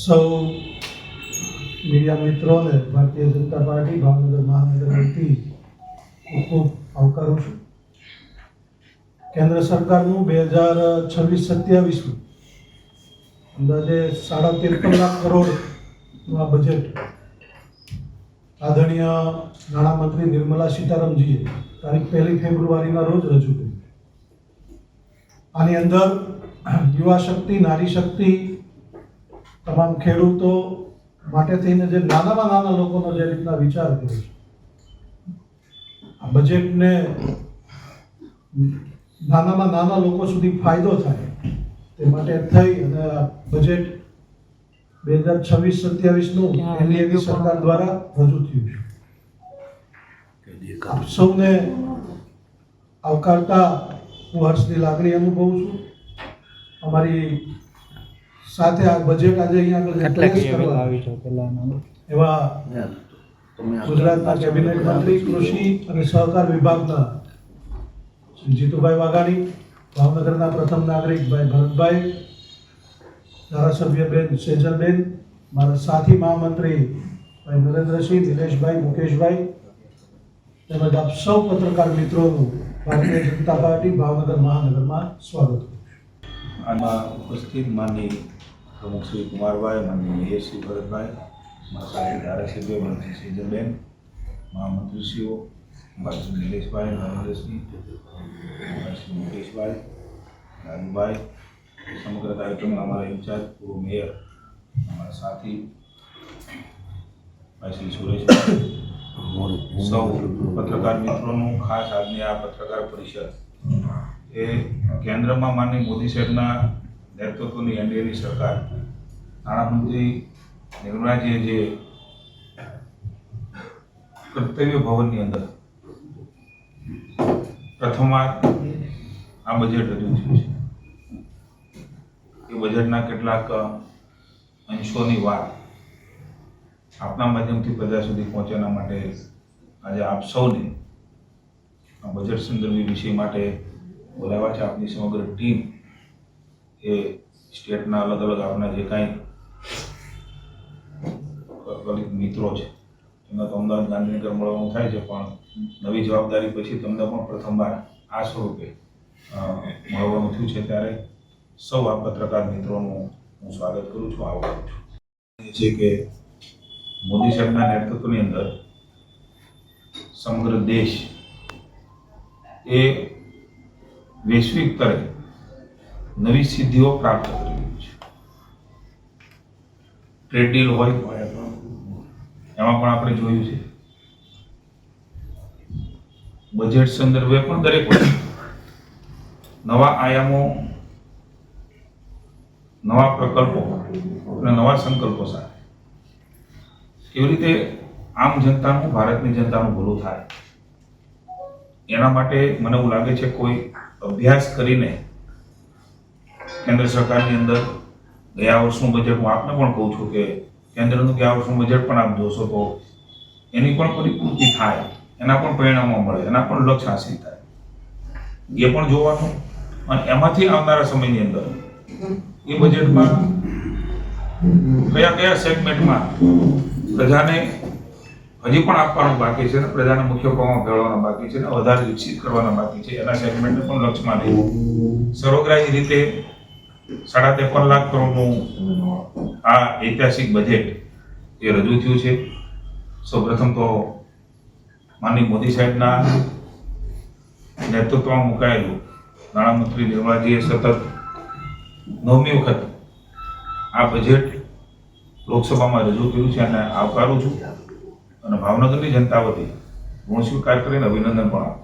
સૌ મીડિયા મિત્રોને ભારતીય જનતા પાર્ટી ભાવનગર મહાનગર વતી ખૂબ ખૂબ આવકારું છું. કેન્દ્ર સરકારનું 2026-27 અંદાજે 53.5 લાખ કરોડનું આ બજેટ આદરણીય નાણામંત્રી નિર્મલા સીતારામનજીએ તારીખ 1 ફેબ્રુઆરીના રોજ રજૂ કર્યું. આની અંદર યુવા શક્તિ, નારી શક્તિ, તમામ ખેડૂતો માટે થઈને જે નાનામાં નાના લોકોનો જે રીતના વિચાર કર્યો છે, આ બજેટને નાનામાં નાના લોકો સુધી ફાયદો થાય તે માટે થઈ અને આ બજેટ 2026-27નું એનડીએ સરકાર દ્વારા રજૂ થયું છે. આપ સૌને આવકારતા હું હર્ષની લાગણી અનુભવું છું. અમારી સાથે આ બજેટ આજે અહીંયા એવા ગુજરાતના કેબિનેટ મંત્રી કૃષિ અને સહકાર વિભાગના શ્રી જીતુભાઈ વાઘાણી, ભાવનગરના પ્રથમ નાગરિક ભાઈ ભરતભાઈ, ધારાસભ્ય બેન સેજલબેન, મારા સાથી મહામંત્રી ભાઈ નરેન્દ્રસિંહ, નિલેશભાઈ, મુકેશભાઈ તેમજ આપ સૌ પત્રકાર મિત્રોનું ભારતીય જનતા પાર્ટી ભાવનગર મહાનગરમાં સ્વાગત કરું છું. આમાં ઉપસ્થિત માનની પ્રમુખ શ્રી કુમારભાઈ, માનની મેયર શ્રી ભરતભાઈ, મારા સાથી ધારાસભ્ય મંત્રી સેજલબેન, મહામંત્રીશ્રીઓ ભાઈ શ્રી નિલેશભાઈ, નરેન્દ્રસિંહ, ભાઈ શ્રી મુકેશભાઈ, રાજુભાઈ, સમગ્ર કાર્યક્રમના અમારા ઇન્ચાર્જ પૂર્વ મેયર, અમારા સાથી ભાઈ શ્રી સુરેશભાઈ, સૌ પત્રકાર મિત્રોનું ખાસ આજની આ પત્રકાર પરિષદ એ કેન્દ્રમાં માનનીય મોદી સાહેબના નેતૃત્વની એનડીએની સરકાર નાણામંત્રી નિર્મલાજીએ જે કર્તવ્ય ભવનની અંદર પ્રથમવાર આ બજેટ રજૂ થયું છે. એ બજેટના કેટલાક અંશોની વાત આપના માધ્યમથી પ્રજા સુધી પહોંચવાના માટે આજે આપ સૌને આ બજેટ સંદર્ભી વિષય માટે બોલાવ્યા છે. આપની સમગ્ર ટીમ એ સ્ટેટના અલગ અલગ આપના જે કાંઈ મિત્રો છે એમને તો અમદાવાદ, ગાંધીનગર મળવાનું થાય છે, પણ નવી જવાબદારી પછી તમને પણ પ્રથમવાર આ સ્વરૂપે મળવાનું થયું છે, ત્યારે સૌ આ પત્રકાર મિત્રોનું હું સ્વાગત કરું છું, આવકારું છું. એ છે કે મોદી સાહેબના નેતૃત્વની અંદર સમગ્ર દેશ એ વૈશ્વિક સ્તરે નવી સિદ્ધિઓ પ્રાપ્ત કરી રહ્યું છે. ટ્રેડ ડીલ હોય એમાં પણ આપણે જોયું છે. બજેટ સંદર્ભે પણ દરેક નવા આયામો, નવા પ્રકલ્પો અને નવા સંકલ્પો સાથે કેવી રીતે આમ જનતાનું, ભારતની જનતાનું ભલું થાય એના માટે મને એવું લાગે છે કોઈ અભ્યાસ કરીને કેન્દ્ર સરકારની અંદર ગયા વર્ષનું બજેટ, હું આપને પણ કહું છું કે કેન્દ્રનું ગયા વર્ષનું બજેટ પણ આપ જોશો તો એની પણ પરિપૂર્તિ થાય, એના પણ પરિણામો મળે, એના પણ લક્ષ્ય હાંસલ થાય એ પણ જોવાનું. અને એમાંથી આવનારા સમયની અંદર એ બજેટમાં કયા કયા સેગમેન્ટમાં પ્રજાને હજી પણ આપવાનું બાકી છે, પ્રજાને મુખ્ય પ્રવાહમાં ભેળવવાના બાકી છે, વધારે વિકસિત કરવાના બાકી છે, એના સેગમેન્ટને પણ લક્ષ્યમાં લઈ સર્વગ્રાહી રીતે 53 લાખ કરોડનું આ ઐતિહાસિક બજેટ એ રજૂ થયું છે. સૌપ્રથમ તો માનનીય મોદી સાહેબના નેતૃત્વમાં મુકાયેલું નાણામંત્રી નિર્મલાજીએ સતત 9મી વખત આ બજેટ લોકસભામાં રજૂ કર્યું છે અને આવકારું છું અને ભાવનગરની જનતા વતી ઋણ સ્વીકાર કરીને અભિનંદન પણ આપું.